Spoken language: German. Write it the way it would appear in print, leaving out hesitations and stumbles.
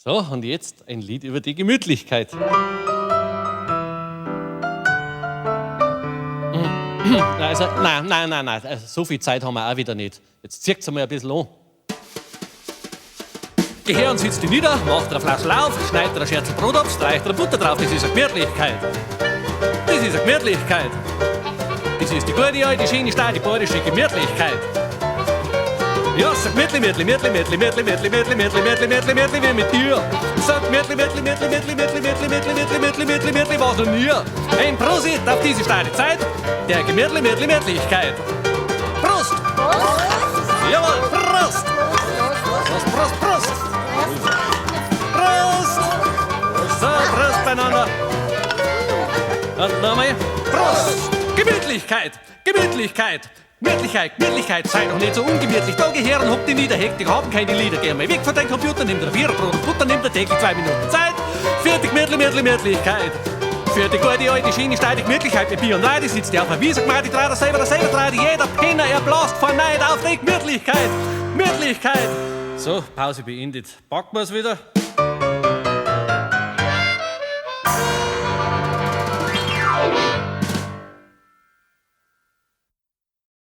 So, und jetzt ein Lied über die Gemütlichkeit. Also, nein. Also, so viel Zeit haben wir auch wieder nicht. Jetzt zieht's mal ein bisschen an. Geh her und sitzt dich nieder, macht eine Flasche auf, schneidet eine Scherzel Brot ab, streicht eine Butter drauf. Das ist eine Gemütlichkeit. Das ist eine Gemütlichkeit. Das ist die gute alte, schöne, steile, bayerische Gemütlichkeit. Ja, sag Mädli, wie mit dir. Sag Mädli, was noch nie. Ein Prosit auf diese steile Zeit der Gemütlichkeit. Prost! Jawohl, Prost! Prost! Prost! So, Prost beieinander. Und nochmal. Prost! Gemütlichkeit! Gemütlichkeit, sei doch nicht so ungemütlich. Da geh her und hock dich nieder, Hektik, haben keine Lieder. Geh mal weg von deinem Computer, nimm dir Brot und Butter, nimm dir täglich 2 Minuten Zeit. Für die Gemütlichkeit. Für die gute alte, schöne, steile Gemütlichkeit mit Bier und Weide sitzt die auf der Wiese, gemacht die Trader selber Trader. Jeder Penner, er blast vor Neid auf die Gemütlichkeit. So, Pause beendet. Packen wir's wieder.